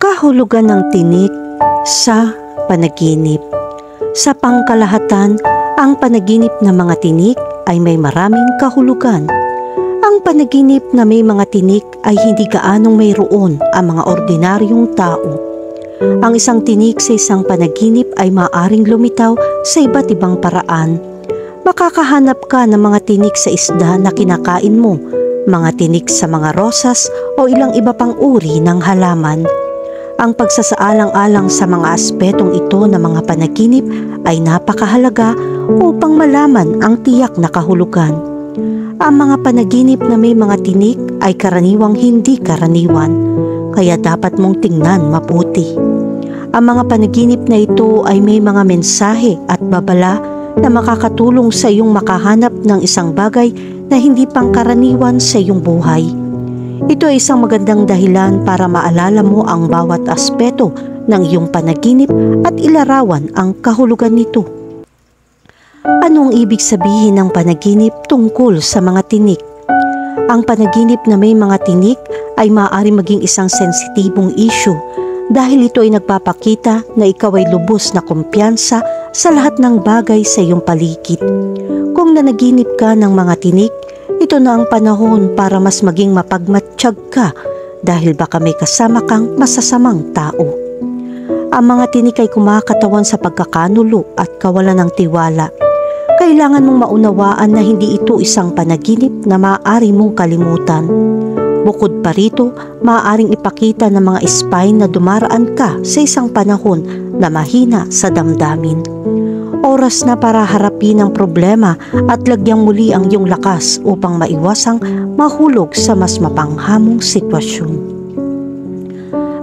Kahulugan ng tinik sa panaginip. Sa pangkalahatan, ang panaginip ng mga tinik ay may maraming kahulugan. Ang panaginip na may mga tinik ay hindi gaanong mayroon ang mga ordinaryong tao. Ang isang tinik sa isang panaginip ay maaaring lumitaw sa iba't ibang paraan. Makakahanap ka ng mga tinik sa isda na kinakain mo, mga tinik sa mga rosas o ilang iba pang uri ng halaman. Ang pagsasaalang-alang sa mga aspetong ito ng mga panaginip ay napakahalaga upang malaman ang tiyak na kahulugan. Ang mga panaginip na may mga tinik ay karaniwang hindi karaniwan, kaya dapat mong tingnan mabuti. Ang mga panaginip na ito ay may mga mensahe at babala na makakatulong sa iyong makahanap ng isang bagay na hindi pangkaraniwan sa iyong buhay. Ito ay isang magandang dahilan para maalala mo ang bawat aspeto ng iyong panaginip at ilarawan ang kahulugan nito. Anong ibig sabihin ng panaginip tungkol sa mga tinik? Ang panaginip na may mga tinik ay maaari maging isang sensitibong issue dahil ito ay nagpapakita na ikaw ay lubos na kumpiyansa sa lahat ng bagay sa iyong paligid. Kung nanaginip ka ng mga tinik, ito na ang panahon para mas maging mapagmatsyag ka dahil baka may kasama kang masasamang tao. Ang mga tinik ay kumakatawan sa pagkakanulo at kawalan ng tiwala. Kailangan mong maunawaan na hindi ito isang panaginip na maaari mong kalimutan. Bukod pa rito, maaaring ipakita ng mga spine na dumaraan ka sa isang panahon na mahina sa damdamin. Oras na para harapin ang problema at lagyang muli ang iyong lakas upang maiwasang mahulog sa mas mapanghamong sitwasyon.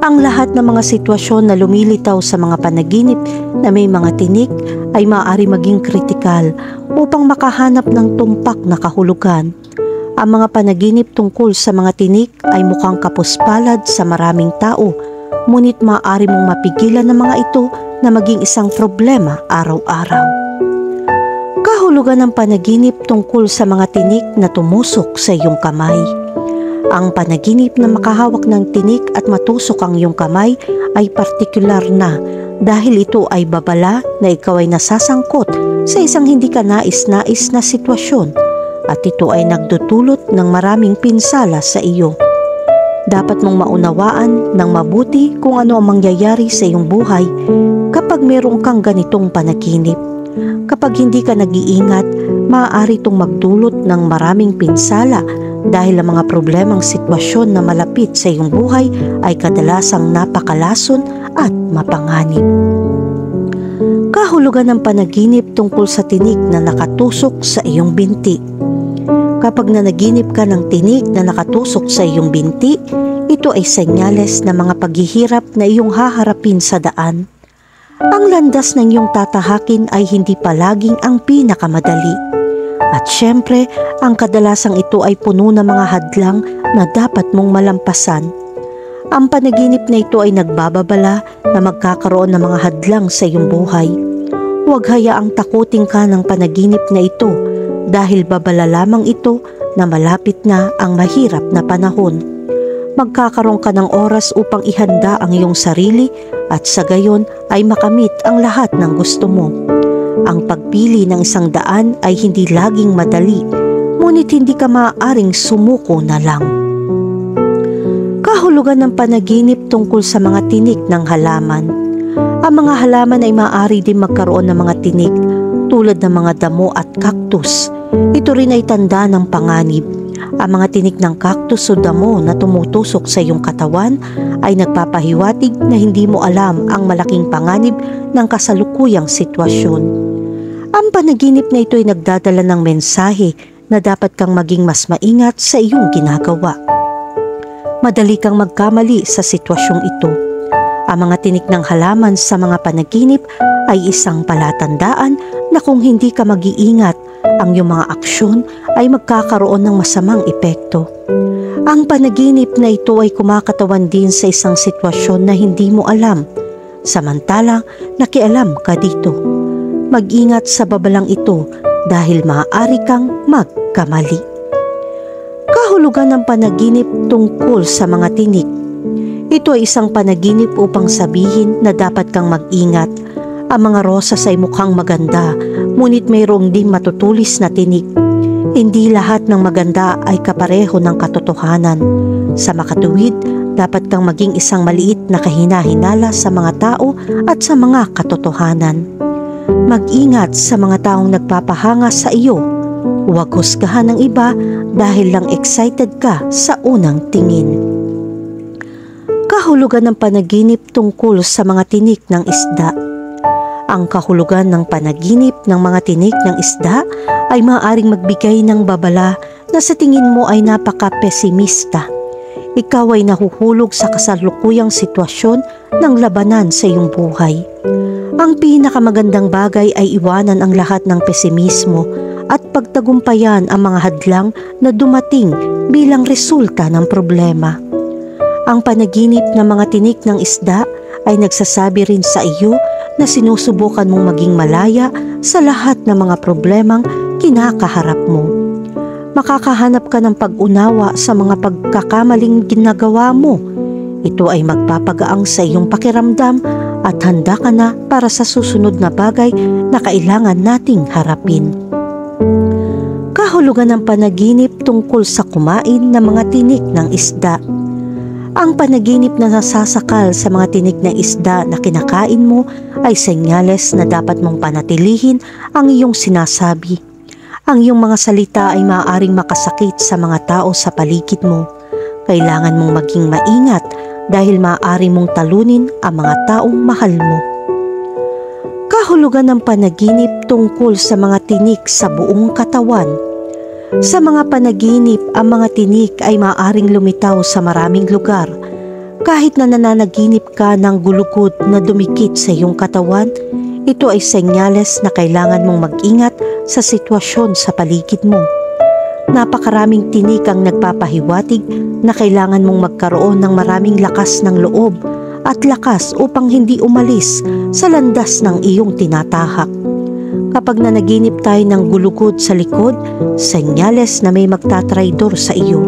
Ang lahat ng mga sitwasyon na lumilitaw sa mga panaginip na may mga tinik ay maaari maging kritikal upang makahanap ng tumpak na kahulugan. Ang mga panaginip tungkol sa mga tinik ay mukhang kapuspalad sa maraming tao, ngunit maaari mong mapigilan ng mga ito na maging isang problema araw-araw. Kahulugan ng panaginip tungkol sa mga tinik na tumusok sa iyong kamay. Ang panaginip na makahawak ng tinik at matusok ang iyong kamay ay partikular na dahil ito ay babala na ikaw ay nasasangkot sa isang hindi ka nais-nais na sitwasyon at ito ay nagdudulot ng maraming pinsala sa iyo. Dapat mong maunawaan ng mabuti kung ano ang mangyayari sa iyong buhay kapag meron kang ganitong panaginip. Kapag hindi ka nag-iingat, maaari itong magdulot ng maraming pinsala dahil ang mga problemang sitwasyon na malapit sa iyong buhay ay kadalasang napakalason at mapanganib. Kahulugan ng panaginip tungkol sa tinik na nakatusok sa iyong binti. Kapag nanaginip ka ng tinik na nakatusok sa iyong binti, ito ay senyales na mga paghihirap na iyong haharapin sa daan. Ang landas ng iyong tatahakin ay hindi palaging ang pinakamadali. At syempre, ang kadalasang ito ay puno ng mga hadlang na dapat mong malampasan. Ang panaginip na ito ay nagbababala na magkakaroon ng mga hadlang sa iyong buhay. Huwag hayaang takutin ka ng panaginip na ito dahil babala lamang ito na malapit na ang mahirap na panahon. Magkakaroon ka ng oras upang ihanda ang iyong sarili at sa gayon ay makamit ang lahat ng gusto mo. Ang pagpili ng isang daan ay hindi laging madali, ngunit hindi ka maaaring sumuko na lang. Kahulugan ng panaginip tungkol sa mga tinik ng halaman. Ang mga halaman ay maaari din magkaroon ng mga tinik tulad ng mga damo at cactus. Ito rin ay tanda ng panganib. Ang mga tinik ng cactus o damo na tumutusok sa iyong katawan ay nagpapahiwatig na hindi mo alam ang malaking panganib ng kasalukuyang sitwasyon. Ang panaginip na ito ay nagdadala ng mensahe na dapat kang maging mas maingat sa iyong ginagawa. Madali kang magkamali sa sitwasyong ito. Ang mga tinik ng halaman sa mga panaginip ay isang palatandaan na kung hindi ka mag-iingat, ang iyong mga aksyon ay magkakaroon ng masamang epekto. Ang panaginip na ito ay kumakatawan din sa isang sitwasyon na hindi mo alam, samantalang nakialam ka dito. Mag-ingat sa babalang ito dahil maaari kang magkamali. Kahulugan ng panaginip tungkol sa mga tinik. Ito ay isang panaginip upang sabihin na dapat kang mag-ingat. Ang mga rosas ay mukhang maganda, ngunit mayroong din matutulis na tinik. Hindi lahat ng maganda ay kapareho ng katotohanan. Sa makatuwid, dapat kang maging isang maliit na kahina-hinala sa mga tao at sa mga katotohanan. Mag-ingat sa mga taong nagpapahanga sa iyo. Huwag husgahan ng iba dahil lang excited ka sa unang tingin. Kahulugan ng panaginip tungkol sa mga tinik ng isda. Ang kahulugan ng panaginip ng mga tinik ng isda ay maaaring magbigay ng babala na sa tingin mo ay napaka-pesimista. Ikaw ay nahuhulog sa kasalukuyang sitwasyon ng labanan sa iyong buhay. Ang pinakamagandang bagay ay iwanan ang lahat ng pesimismo at pagtagumpayan ang mga hadlang na dumating bilang resulta ng problema. Ang panaginip ng mga tinik ng isda ay nagsasabi rin sa iyo na sinusubukan mong maging malaya sa lahat ng mga problemang kinakaharap mo. Makakahanap ka ng pag-unawa sa mga pagkakamaling ginagawa mo. Ito ay magpapagaang sa iyong pakiramdam at handa ka na para sa susunod na bagay na kailangan nating harapin. Kahulugan ng panaginip tungkol sa kumain ng mga tinik ng isda. Ang panaginip na nasasakal sa mga tinik ng isda na kinakain mo ay senyales na dapat mong panatilihin ang iyong sinasabi. Ang iyong mga salita ay maaaring makasakit sa mga tao sa paligid mo. Kailangan mong maging maingat dahil maaari mong talunin ang mga taong mahal mo. Kahulugan ng panaginip tungkol sa mga tinik sa buong katawan. Sa mga panaginip, ang mga tinik ay maaaring lumitaw sa maraming lugar. Kahit na nananaginip ka ng gulugod na dumikit sa iyong katawan, ito ay senyales na kailangan mong mag-ingat sa sitwasyon sa paligid mo. Napakaraming tinik ang nagpapahiwatig na kailangan mong magkaroon ng maraming lakas ng loob at lakas upang hindi umalis sa landas ng iyong tinatahak. Kapag nanaginip tayo ng gulugod sa likod, senyales na may magtatraidor sa iyo.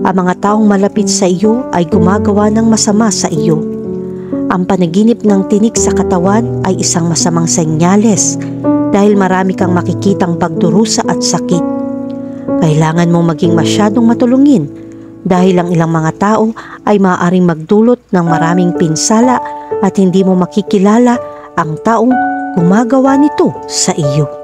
Ang mga taong malapit sa iyo ay gumagawa ng masama sa iyo. Ang panaginip ng tinik sa katawan ay isang masamang senyales dahil marami kang makikitang pagdurusa at sakit. Kailangan mong maging masyadong matulungin dahil ang ilang mga tao ay maaaring magdulot ng maraming pinsala at hindi mo makikilala ang taong gumagawa nito sa iyo.